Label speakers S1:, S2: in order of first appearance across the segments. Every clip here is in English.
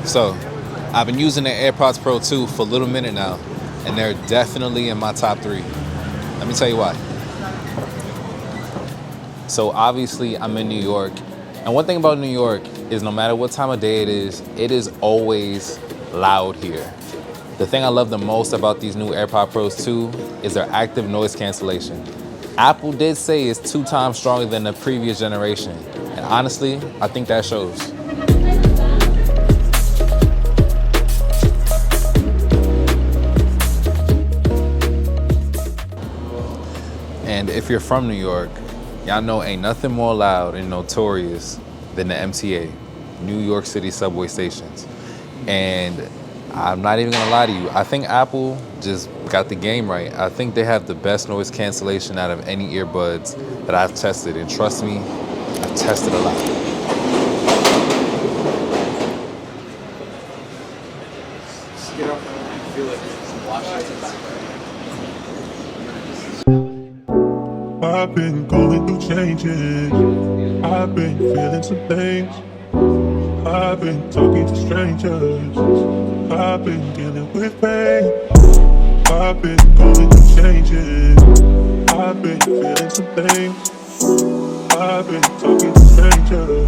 S1: So, I've been using the AirPods Pro 2 for a little minute now, and they're definitely in my top 3. Let me tell you why. So obviously I'm in New York, and one thing about New York is no matter what time of day it is always loud here. The thing I love the most about these new AirPods Pros 2 is their active noise cancellation. Apple did say it's 2 times stronger than the previous generation, and honestly, I think that shows. And if you're from New York, y'all know ain't nothing more loud and notorious than the MTA, New York City subway stations. And I'm not even gonna lie to you, I think Apple just got the game right. I think they have the best noise cancellation out of any earbuds that I've tested. And trust me, I've tested a lot.
S2: Just get up and feel it.
S3: I've been going through changes. I've been feeling some things. I've been talking to strangers. I've been dealing with pain. I've been going through changes. I've been feeling some things. I've been talking to strangers.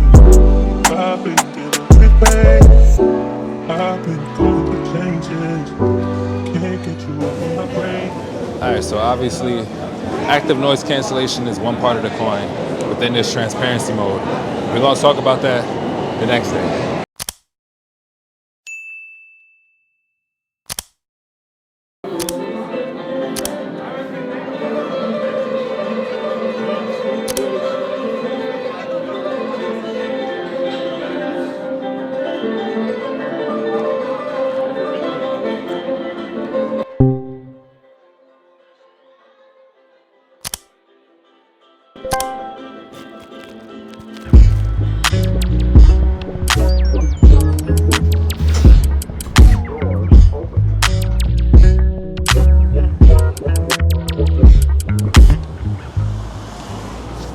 S3: I've been dealing with pain. I've been going through changes. Can't get you off of my brain.
S1: All right, so obviously, active noise cancellation is one part of the coin, but then there's transparency mode. We're gonna talk about that the next day.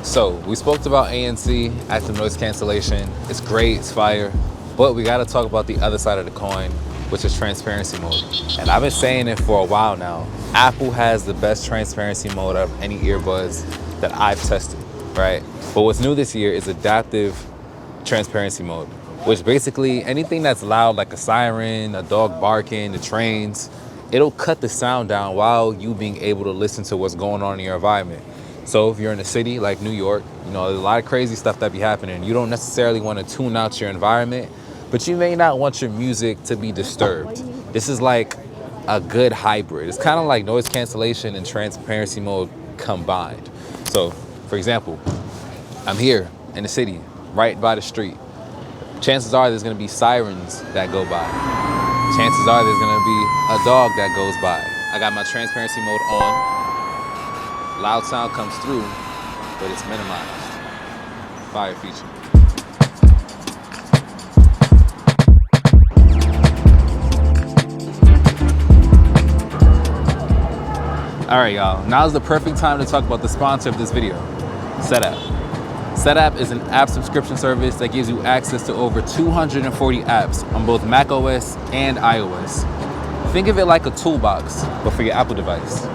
S1: So we spoke about ANC, active noise cancellation. It's great, it's fire, but we gotta talk about the other side of the coin, which is transparency mode. And I've been saying it for a while now. Apple has the best transparency mode of any earbuds that I've tested, right? But what's new this year is adaptive transparency mode, which basically anything that's loud, like a siren, a dog barking, the trains, it'll cut the sound down while you being able to listen to what's going on in your environment. So if you're in a city like New York, you know, there's a lot of crazy stuff that be happening. You don't necessarily want to tune out your environment, but you may not want your music to be disturbed. This is like a good hybrid. It's kind of like noise cancellation and transparency mode combined. So for example, I'm here in the city, right by the street. Chances are there's gonna be sirens that go by. Chances are there's gonna be a dog that goes by. I got my transparency mode on. Loud sound comes through, but it's minimized. Fire feature. All right, y'all. Now's the perfect time to talk about the sponsor of this video, Setapp. Setapp is an app subscription service that gives you access to over 240 apps on both macOS and iOS. Think of it like a toolbox, but for your Apple device.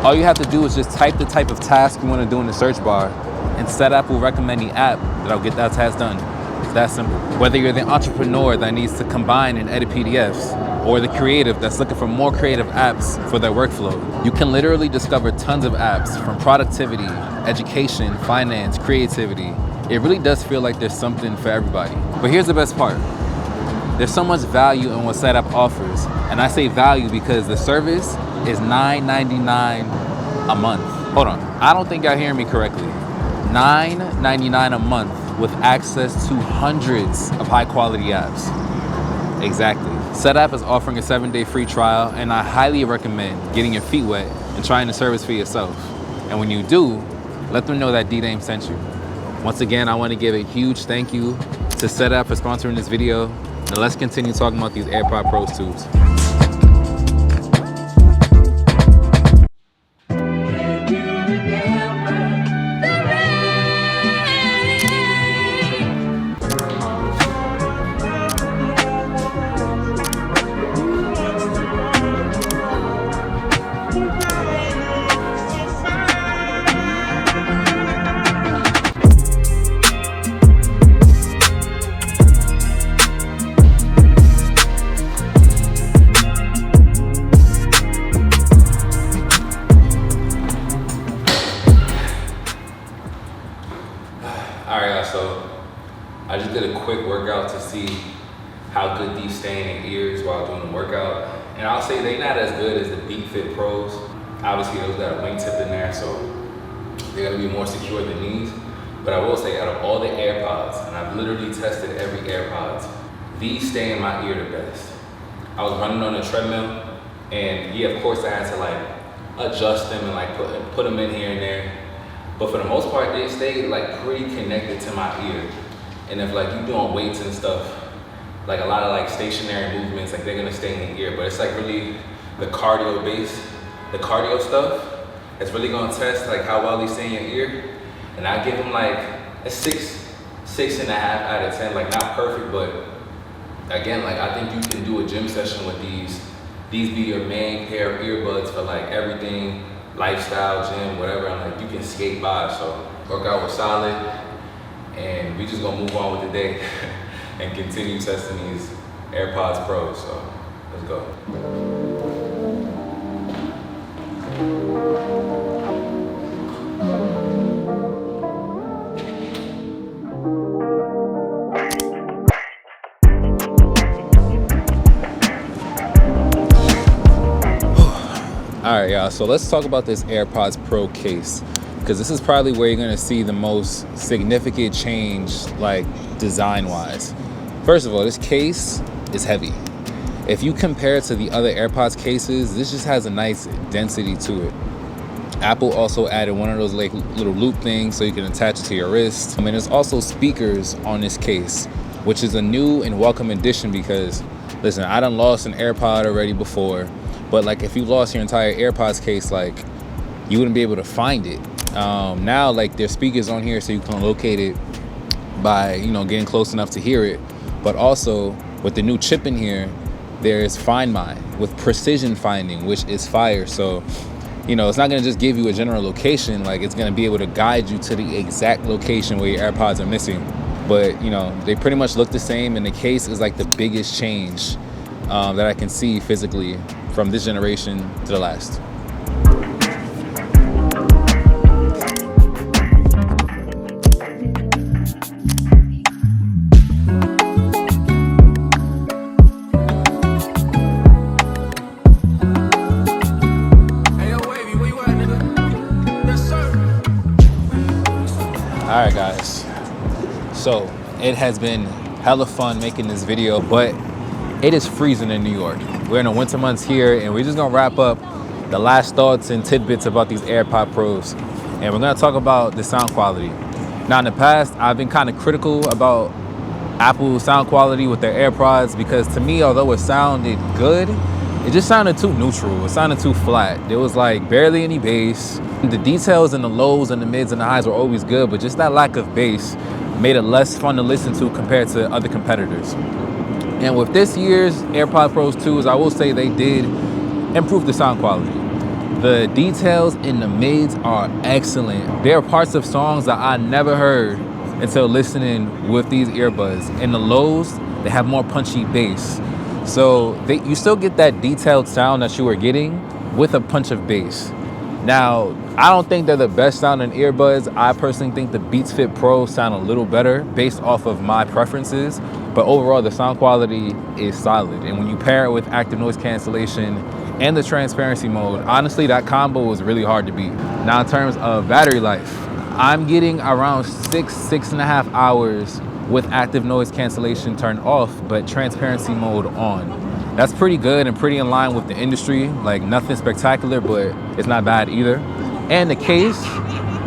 S1: All you have to do is just type the type of task you want to do in the search bar, and Setapp will recommend the app that'll get that task done. It's that simple. Whether you're the entrepreneur that needs to combine and edit PDFs, or the creative that's looking for more creative apps for their workflow, you can literally discover tons of apps from productivity, education, finance, creativity. It really does feel like there's something for everybody. But here's the best part. There's so much value in what Setapp offers, and I say value because the service is $9.99 a month. Hold on, I don't think y'all hearing me correctly. $9.99 a month with access to hundreds of high quality apps. Exactly. Setapp is offering a 7-day free trial, and I highly recommend getting your feet wet and trying the service for yourself. And when you do, let them know that D-Dame sent you. Once again, I want to give a huge thank you to Setapp for sponsoring this video. Now let's continue talking about these AirPods Pro tubes. So I just did a quick workout to see how good these stay in your ears while doing the workout. And I'll say they're not as good as the Beat Fit Pros. Obviously those got a wingtip in there, so they're gonna be more secure than these. But I will say out of all the AirPods, and I've literally tested every AirPods, these stay in my ear the best. I was running on a treadmill, and yeah, of course I had to like adjust them and like put them in here and there. But for the most part, they stay like pretty connected to my ear. And if like you doing weights and stuff, like a lot of like stationary movements, like they're gonna stay in the ear. But it's like really the cardio base, the cardio stuff, it's really gonna test like how well they stay in your ear. And I give them like a 6.5 out of 10. Like not perfect, but again, like I think you can do a gym session with these. These be your main pair of earbuds for like everything. Lifestyle, gym, whatever. I'm like, you can skate by. So workout was solid, and we just gonna move on with the day and continue testing these AirPods Pro. So let's go. All right, y'all, so let's talk about this AirPods Pro case, because this is probably where you're gonna see the most significant change, like design-wise. First of all, this case is heavy. If you compare it to the other AirPods cases, this just has a nice density to it. Apple also added one of those like little loop things so you can attach it to your wrist. I mean, there's also speakers on this case, which is a new and welcome addition because, listen, I done lost an AirPod already before. But like if you lost your entire AirPods case, like you wouldn't be able to find it. Now like there's speakers on here so you can locate it by, you know, getting close enough to hear it. But also with the new chip in here, there's Find My with precision finding, which is fire. So, you know, it's not gonna just give you a general location, like it's gonna be able to guide you to the exact location where your AirPods are missing. But, you know, they pretty much look the same, and the case is like the biggest change that I can see physically from this generation to the last.
S2: Hey, yo, Wavy, where you at, nigga? Yes, sir.
S1: All right, guys. So it has been hella fun making this video, but it is freezing in New York. We're in the winter months here, and we're just gonna wrap up the last thoughts and tidbits about these AirPods Pros. And we're gonna talk about the sound quality. Now in the past, I've been kind of critical about Apple's sound quality with their AirPods because to me, although it sounded good, it just sounded too neutral. It sounded too flat. There was like barely any bass. The details and the lows and the mids and the highs were always good, but just that lack of bass made it less fun to listen to compared to other competitors. And with this year's AirPods Pro 2s, I will say they did improve the sound quality. The details in the mids are excellent. There are parts of songs that I never heard until listening with these earbuds. In the lows, they have more punchy bass. So you still get that detailed sound that you were getting with a punch of bass. Now, I don't think they're the best sounding earbuds. I personally think the Beats Fit Pro sound a little better based off of my preferences. But overall, the sound quality is solid. And when you pair it with Active Noise Cancellation and the transparency mode, honestly, that combo is really hard to beat. Now, in terms of battery life, I'm getting around 6.5 hours with Active Noise Cancellation turned off, but transparency mode on. That's pretty good and pretty in line with the industry. Like nothing spectacular, but it's not bad either. And the case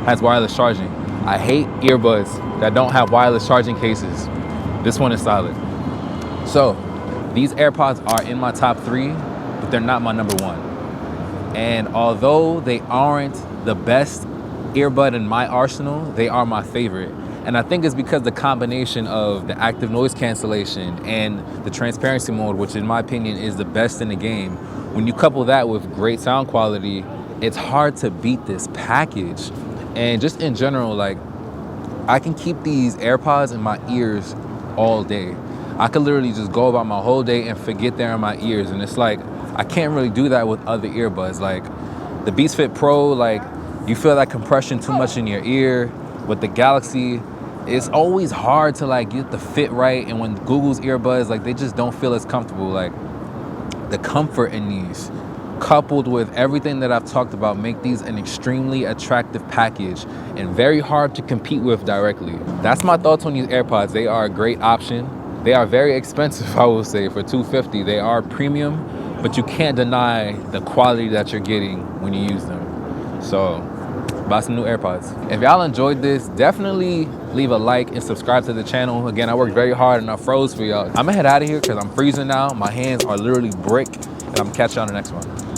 S1: has wireless charging. I hate earbuds that don't have wireless charging cases. This one is solid. So these AirPods are in my top 3, but they're not my number 1. And although they aren't the best earbud in my arsenal, they are my favorite. And I think it's because the combination of the active noise cancellation and the transparency mode, which in my opinion is the best in the game, when you couple that with great sound quality, it's hard to beat this package. And just in general, like, I can keep these AirPods in my ears all day. I could literally just go about my whole day and forget they're in my ears. And it's like, I can't really do that with other earbuds. Like the Beats Fit Pro, like you feel that compression too much in your ear. With the Galaxy, it's always hard to like get the fit right. And when Google's earbuds, like they just don't feel as comfortable. Like the comfort in these, coupled with everything that I've talked about, make these an extremely attractive package and very hard to compete with directly. That's my thoughts on these AirPods. They are a great option. They are very expensive, I will say, for $250. They are premium, but you can't deny the quality that you're getting when you use them. So buy some new AirPods. If y'all enjoyed this, definitely leave a like and subscribe to the channel. Again, I worked very hard and I froze for y'all. I'm gonna head out of here because I'm freezing now. My hands are literally brick, and I'm gonna catch you on the next one.